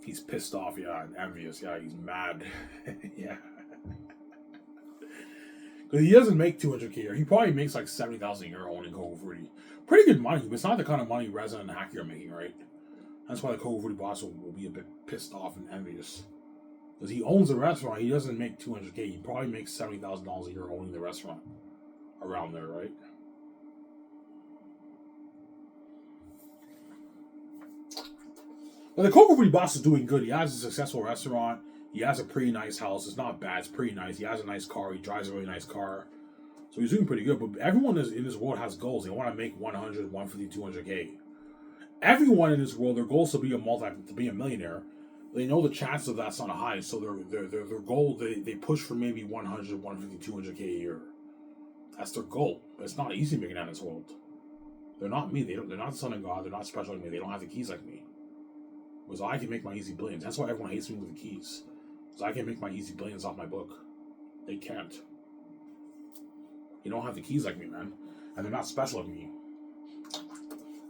He's pissed off, yeah, and envious. Yeah, he's mad. Yeah. Because he doesn't make 200K a year. He probably makes like 70,000 a year owning Hobo 40. Pretty good money, but it's not the kind of money Reza and Hacky are making, right? That's why the Hobo 40 boss will be a bit pissed off and envious. Because he owns the restaurant. He doesn't make 200K. He probably makes $70,000 a year owning the restaurant. Around there, right? But the Hobo 40 boss is doing good. He has a successful restaurant. He has a pretty nice house. It's not bad. It's pretty nice. He has a nice car. He drives a really nice car. So he's doing pretty good. But everyone in this world has goals. They want to make 100, 150, 200K. Everyone in this world, their goal is to be a millionaire. They know the chances of that's not high. So their goal, they push for maybe 100, 150, 200K a year. That's their goal. But it's not easy making that in this world. They're not me. They're not the son of God. They're not special like me. They don't have the keys like me. Because I can make my easy billions. That's why everyone hates me with the keys. Because I can make my easy billions off my book. They can't. You don't have the keys like me, man. And they're not special like me.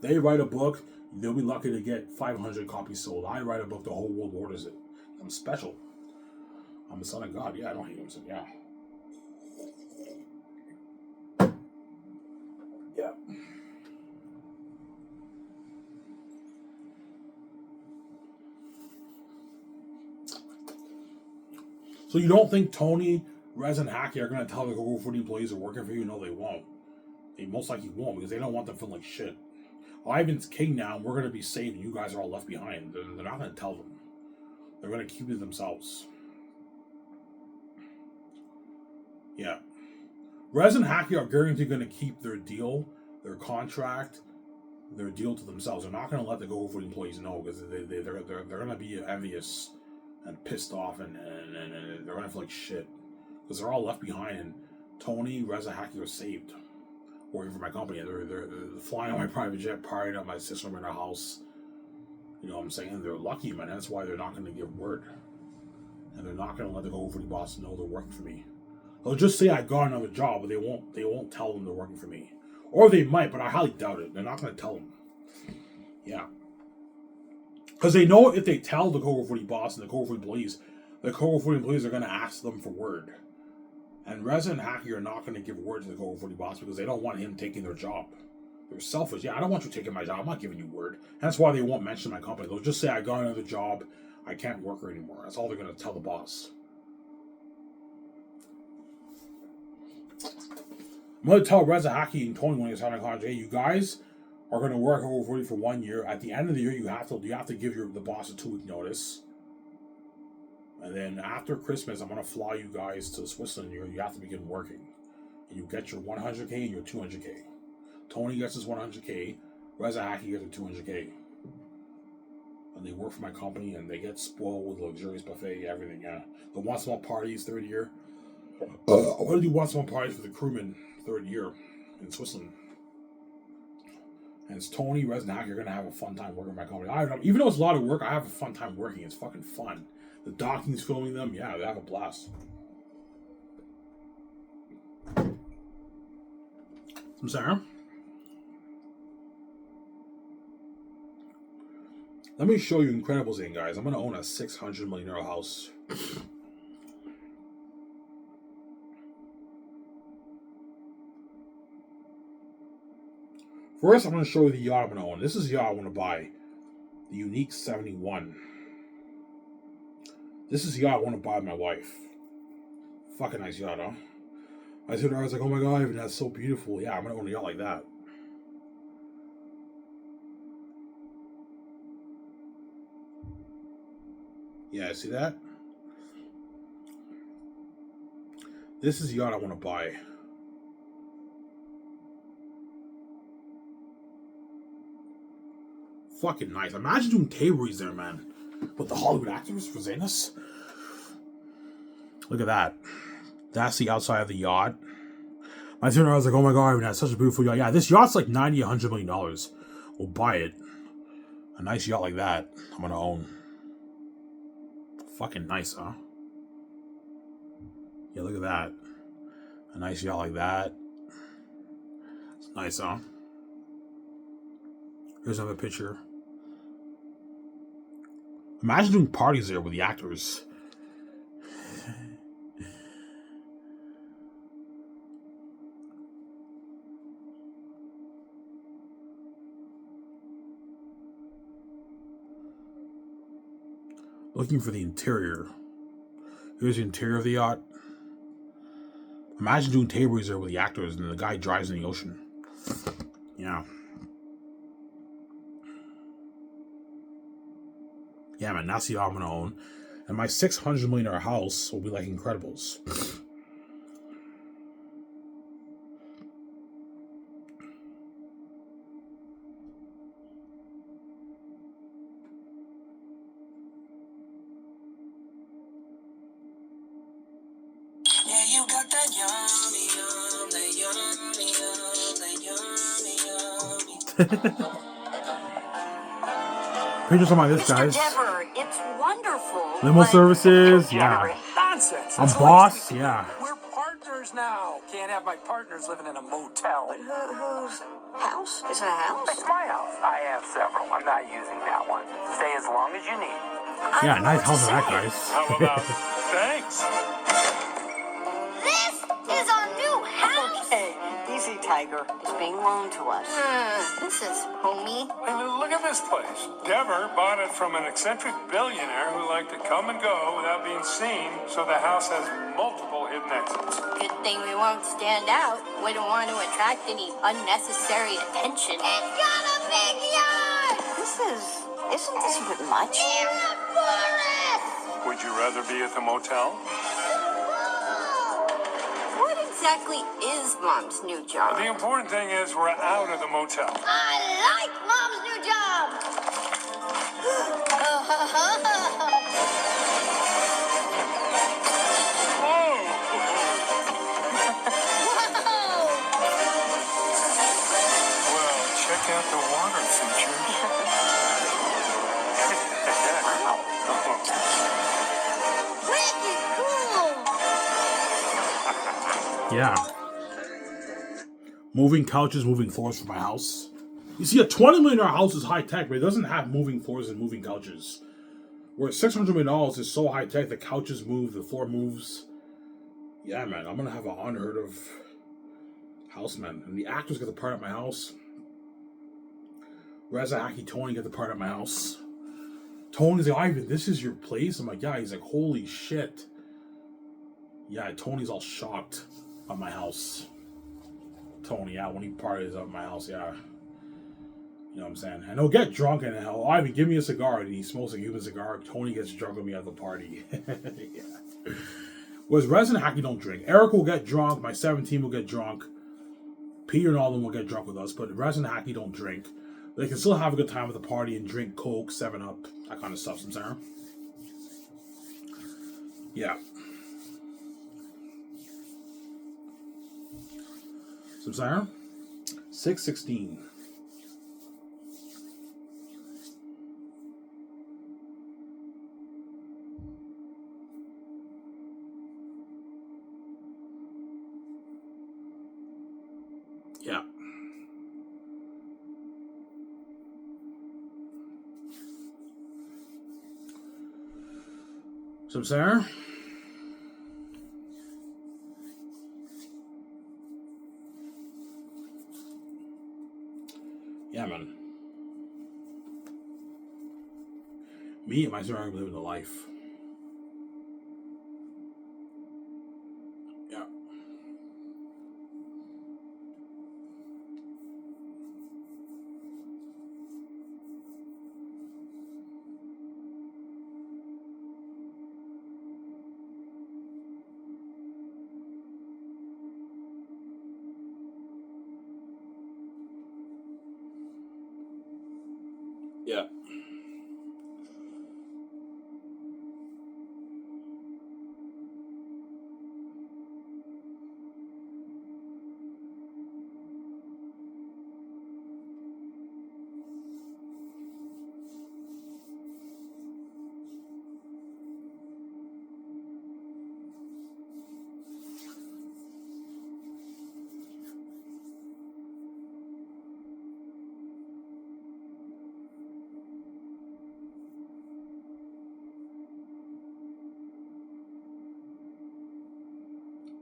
They write a book, they'll be lucky to get 500 copies sold. I write a book, the whole world orders it. I'm special. I'm the son of God. Yeah, I don't hate him. So yeah. Yeah. So you don't think Tony, Rez, and Hacky are going to tell the Hobo 40 employees are working for you? No, they won't. They most likely won't because they don't want them feeling like shit. Ivan's king now, and we're going to be saved, and you guys are all left behind. They're not going to tell them. They're going to keep it themselves. Yeah. Rez and Hacky are guaranteed going to keep their deal, their contract, their deal to themselves. They're not going to let the Hobo 40 employees know because they're going to be envious and pissed off, and they're going to feel like shit because they're all left behind. And Tony, Rez, and Hacky are saved. Working for my company. They're flying on my private jet, partying at my sister in their house. You know what I'm saying? They're lucky, man. That's why they're not going to give word. And they're not going to let the Hobo 40 boss know they're working for me. They'll just say I got another job, but they won't tell them they're working for me. Or they might, but I highly doubt it. They're not going to tell them. Yeah. Because they know if they tell the Hobo 40 boss and the Hobo 40 employees, the Hobo 40 employees are going to ask them for word. And Reza and Hacky are not going to give word to the Hobo 40 boss because they don't want him taking their job. They're selfish. Yeah, I don't want you taking my job. I'm not giving you word. That's why they won't mention my company. They'll just say, I got another job. I can't work here anymore. That's all they're going to tell the boss. I'm going to tell Reza, Hacky, and Tony when he's having a contract, hey, you guys are going to work Hobo 40 for 1 year. At the end of the year, you have to give the boss a 2-week notice. And then after Christmas, I'm going to fly you guys to Switzerland. You have to begin working. And you get your 100K and your 200K. Tony gets his 100K. Reza Hacky gets a 200K. And they work for my company and they get spoiled with luxurious buffet, everything, yeah. The once a month parties, third year. I want to do once a month parties for the crewmen, third year in Switzerland. And it's Tony, Reza, and Hacky are going to have a fun time working for my company. Even though it's a lot of work, I have a fun time working. It's fucking fun. The docking's filming them. Yeah, they have a blast. I'm sorry. Let me show you incredible thing, guys. I'm going to own a $600 million house. First, I'm going to show you the yacht I'm going to own. This is the yacht I want to buy. The Unique 71. This is the yacht I want to buy with my wife. Fucking nice yacht, huh? I said, I was like, oh my god, Ivan, that's so beautiful. Yeah, I'm going to own a yacht like that. Yeah, see that? This is the yacht I want to buy. Fucking nice. Imagine doing tables there, man. With the Hollywood actors for Zanus. Look at that. That's the outside of the yacht. My tuner, I was like, oh my god, that's such a beautiful yacht. Yeah, this yacht's like $90, $100 million. We'll buy it. A nice yacht like that, I'm gonna own. Fucking nice, huh? Yeah, look at that. A nice yacht like that. It's nice, huh? Here's another picture. Imagine doing parties there with the actors. Looking for the interior. Here's the interior of the yacht. Imagine doing tables there with the actors and the guy drives in the ocean. Yeah. Yeah, man, that's the yacht I'm gonna own. And my $600 million house will be like Incredibles. Yeah, you got that yummy, yum, that yummy, yum, that yummy, yummy. Pictures on my list, guys. Dever, it's wonderful. Limo services, yeah. Nonsense. A boss, yeah. We're partners now. Can't have my partners living in a motel. But whose house? Is it a house? It's my house. I have several. I'm not using that one. Stay as long as you need. Yeah, nice house of that, guys. How about thanks? This is our new house. Okay, easy, Tiger. It's being loaned to us. This is homey. I mean, look at this place. Dever bought it from an eccentric billionaire who liked to come and go without being seen, so the house has multiple hidden exits. Good thing we won't stand out. We don't want to attract any unnecessary attention. It's got a big yard! Isn't this a bit much? In the forest! Would you rather be at the motel? What exactly is Mom's new job? The important thing is we're out of the motel. I like Mom's new job! Well, check out the water features. Wicked cool! Yeah. Moving couches, moving floors for my house. You see, a $20 million house is high tech, but it doesn't have moving floors and moving couches. Where $600 million is so high tech, the couches move, the floor moves. Yeah, man, I'm gonna have an unheard of house, man. And the actors get the part at my house. Reza Aki, Tony get the part at my house. Tony's like, Ivan, this is your place? I'm like, yeah. He's like, holy shit. Yeah, Tony's all shocked at my house. Tony, yeah, when he parties at my house, yeah. You know what I'm saying? And he'll get drunk and hell, Ivan, give me a cigar. And he smokes a Cuban cigar. Tony gets drunk with me at the party. Yeah. Whereas Rez and Hacky don't drink. Eric will get drunk. My 17 will get drunk. Peter and all of them will get drunk with us. But Rez and Hacky don't drink. They can still have a good time at the party and drink Coke, 7-Up, that kind of stuff. Samsara. Yeah. Samsara. 616. Yeah. Samsara. Yeah, man. Me and my sister are living the life. Yeah. Yeah.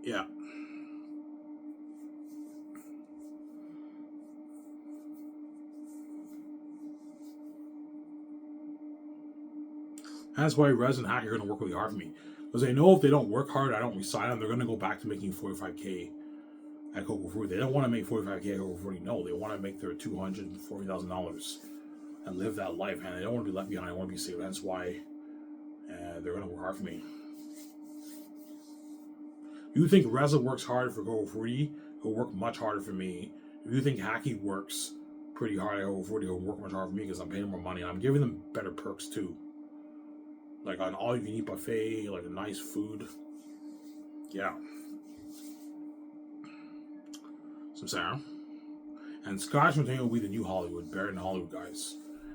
Yeah. That's why Rez and Hack are going to work really hard for me. Because they know if they don't work hard, I don't resign them, they're going to go back to making 45K at Coco Fruit. They don't want to make 45K at Coco Fruit. No, they want to make their $240,000 and live that life. And they don't want to be left behind. They want to be safe. That's why they're going to work hard for me. If you think Reza works hard for Coco Fruity, he'll work much harder for me. If you think Hacky works pretty hard at Coco Fruity, he'll work much harder for me because I'm paying him more money. And I'm giving them better perks too. Like an all-you-can-eat buffet, like a nice food. Yeah. So I'm saying. And Scotch Montaigne will be the new Hollywood, better than Hollywood guys.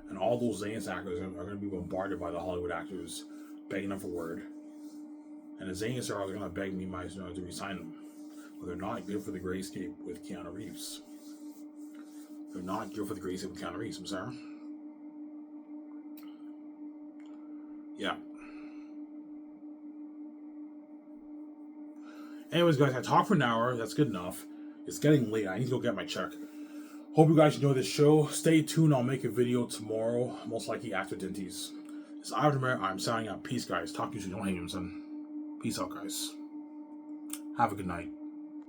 And all those Zayn's actors are going to be bombarded by the Hollywood actors, begging them for word. And the Zayn's are going to beg me to resign them. But they're not good for the Grayscape with Keanu Reeves. They're not good for the Grayscape with Keanu Reeves, I'm sorry. Yeah. Anyways, guys, I talked for an hour. That's good enough. It's getting late. I need to go get my check. Hope you guys enjoy this show. Stay tuned. I'll make a video tomorrow, most likely after Dinties. It's Ivan. I'm signing out. Peace, guys. Talk to you soon. Don't hang him, son. Peace out, guys. Have a good night.